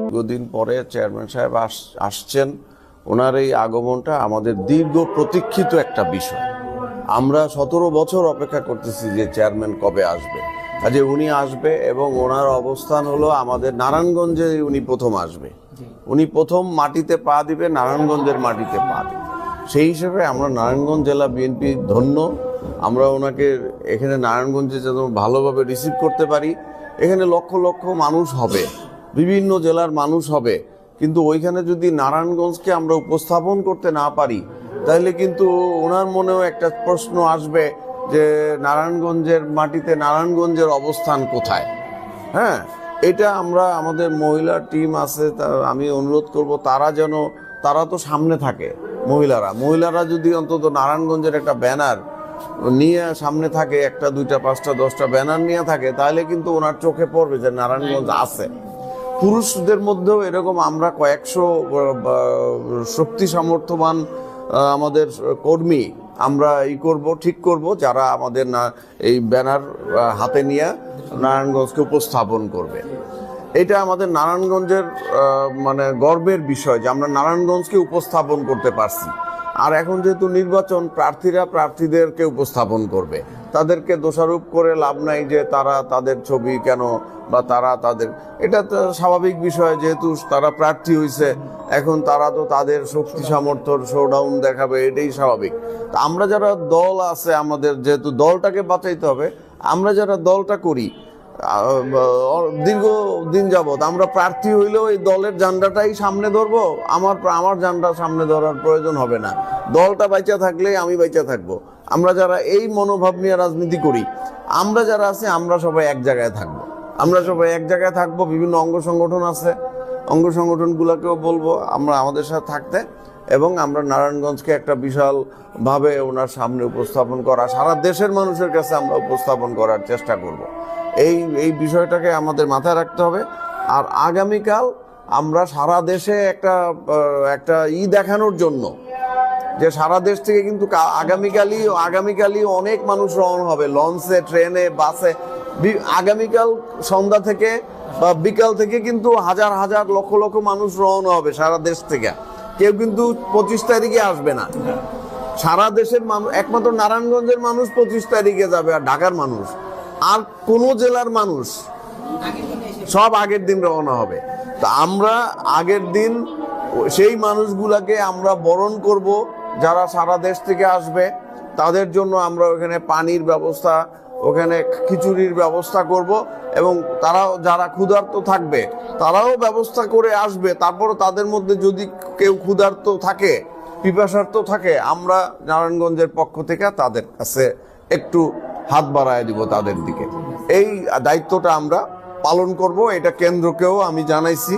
দীর্ঘদিন পরে চেয়ারম্যান সাহেব আসছেন। ওনার এই আগমনটা আমাদের দীর্ঘ প্রতীক্ষিত একটা বিষয়। আমরা 17 বছর অপেক্ষা করতেছি যে চেয়ারম্যান কবে আসবে। কাজে উনি আসবে এবং ওনার অবস্থান হলো আমাদের নারায়ণগঞ্জে উনি প্রথম আসবে। উনি প্রথম মাটিতে পা দিবে, নারায়ণগঞ্জের মাটিতে পা দিবে। সেই হিসেবে আমরা নারায়ণগঞ্জ জেলা বিএনপি ধন্য। আমরা ওনাকে এখানে নারায়ণগঞ্জে যেন ভালোভাবে রিসিভ করতে পারি। এখানে লক্ষ লক্ষ মানুষ হবে, বিভিন্ন জেলার মানুষ হবে, কিন্তু ওইখানে যদি নারায়ণগঞ্জকে আমরা উপস্থাপন করতে না পারি তাহলে কিন্তু ওনার মনেও একটা প্রশ্ন আসবে যে নারায়ণগঞ্জের মাটিতে নারায়ণগঞ্জের অবস্থান কোথায়। হ্যাঁ, এটা আমরা আমাদের মহিলা টিম আছে, আমি অনুরোধ করব তারা তো সামনে থাকে। মহিলারা যদি অন্তত নারায়ণগঞ্জের একটা ব্যানার নিয়ে সামনে থাকে, একটা 2টা 5টা 10টা ব্যানার নিয়ে থাকে, তাহলে কিন্তু ওনার চোখে পড়বে যে নারায়ণগঞ্জ আছে। পুরুষদের মধ্যেও এরকম আমরা কয়েকশো শক্তি সামর্থ্যবান আমাদের কর্মী আমরা ঠিক করব, যারা আমাদের এই ব্যানার হাতে নিয়ে নারায়ণগঞ্জকে উপস্থাপন করবে। এটা আমাদের নারায়ণগঞ্জের মানে গর্বের বিষয় যে আমরা নারায়ণগঞ্জকে উপস্থাপন করতে পারছি। আর এখন যেহেতু নির্বাচন, প্রার্থীদেরকে উপস্থাপন করবে। তাদেরকে দোষারোপ করে লাভ নাই যে তারা তাদের ছবি কেন বা এটা তো স্বাভাবিক বিষয়, যেহেতু তারা প্রার্থী হয়েছে, এখন তারা তো তাদের শক্তি সামর্থ্যর শোডাউন দেখাবে, এটাই স্বাভাবিক। তা আমরা যারা দল আছে, আমাদের যেহেতু দলটাকে বাঁচাইতে হবে, আমরা যারা দলটা করি দীর্ঘদিন যাবৎ, আমরা প্রার্থী হইলেও এই দলের ঝান্ডাটাই সামনে ধরবো। আমার ঝান্ডা সামনে ধরার প্রয়োজন হবে না। দলটা বাইচা থাকলে আমি বাইচা থাকবো। আমরা যারা এই মনোভাব নিয়ে রাজনীতি করি, আমরা যারা আছি, আমরা সবাই এক জায়গায় থাকবো। বিভিন্ন অঙ্গ সংগঠন আছে, অঙ্গ সংগঠনগুলোকেও বলবো আমরা আমাদের সাথে থাকতে, এবং আমরা নারায়ণগঞ্জকে একটা বিশাল ভাবে ওনার সামনে উপস্থাপন করা, সারা দেশের মানুষের কাছে আমরা উপস্থাপন করার চেষ্টা করব। এই বিষয়টাকে আমাদের মাথায় রাখতে হবে। আর আগামীকাল আমরা সারা দেশে একটা দেখানোর জন্য, যে সারা দেশ থেকে কিন্তু আগামীকালই অনেক মানুষ রওনা হবে, লঞ্চে, ট্রেনে, বাসে। আগামীকাল সন্ধ্যা থেকে বা বিকাল থেকে কিন্তু হাজার হাজার লক্ষ লক্ষ মানুষ রওনা হবে সারা দেশ থেকে। কেউ কিন্তু 25 তারিখে আসবে না। সারা দেশের মানুষ, একমাত্র নারায়ণগঞ্জের মানুষ 25 তারিখে যাবে, আর ঢাকার মানুষ আর কোনো জেলার মানুষ সব আগের দিন রওনা হবে। তা আমরা আগের দিন সেই মানুষগুলাকে আমরা বরণ করব, যারা সারা দেশ থেকে আসবে। তাদের জন্য আমরা ওখানে পানির ব্যবস্থা, ওখানে খিচুড়ির ব্যবস্থা করব, এবং যারা ক্ষুধার্ত থাকবে তারাও ব্যবস্থা করে আসবে। তারপর তাদের মধ্যে যদি কেউ ক্ষুধার্ত থাকে, পিপাসার্ত থাকে, আমরা নারায়ণগঞ্জের পক্ষ থেকে তাদের কাছে একটু হাত বাড়ায় দিব তাদের দিকে। এই দায়িত্বটা আমরা পালন করব। এটা কেন্দ্রকেও আমি জানাইছি।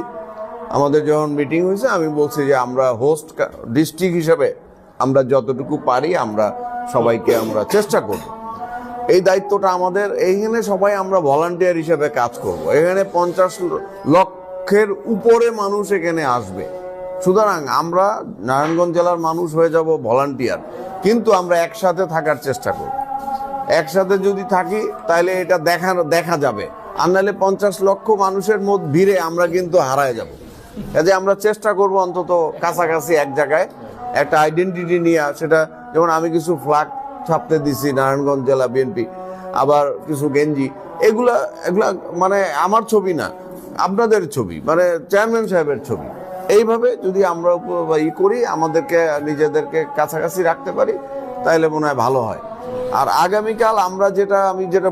আমাদের যখন মিটিং হয়েছে আমি বলছি যে আমরা হোস্ট ডিস্ট্রিক্ট হিসেবে আমরা যতটুকু পারি আমরা সবাইকে আমরা চেষ্টা করব। এই দায়িত্বটা আমাদের। এইখানে সবাই আমরা ভলান্টিয়ার হিসেবে কাজ করব। এখানে 50 লক্ষের উপরে মানুষ এখানে আসবে। সুতরাং আমরা নারায়ণগঞ্জ জেলার মানুষ হয়ে যাব ভলান্টিয়ার, কিন্তু আমরা একসাথে থাকার চেষ্টা করব। একসাথে যদি থাকি তাহলে এটা দেখা যাবে। আর নাহলে 50 লক্ষ মানুষের মধ্যে ভিড়ে আমরা কিন্তু হারায় যাব। কাজে আমরা চেষ্টা করব অন্তত কাছাকাছি এক জায়গায় একটা আইডেন্টিটি নিয়ে, সেটা যেমন আমি কিছু ফ্ল্যাগ ছাপতে দিছি নারায়ণগঞ্জ জেলা বিএনপি, আবার কিছু গেঞ্জি, এগুলা মানে আমার ছবি না, আপনাদের ছবি, মানে চেয়ারম্যান সাহেবের ছবি। এইভাবে যদি আমরা করি, আমাদেরকে নিজেদেরকে কাছাকাছি রাখতে পারি, তাহলে মনে হয় ভালো হয়। আর আগামীকাল আমি যেটা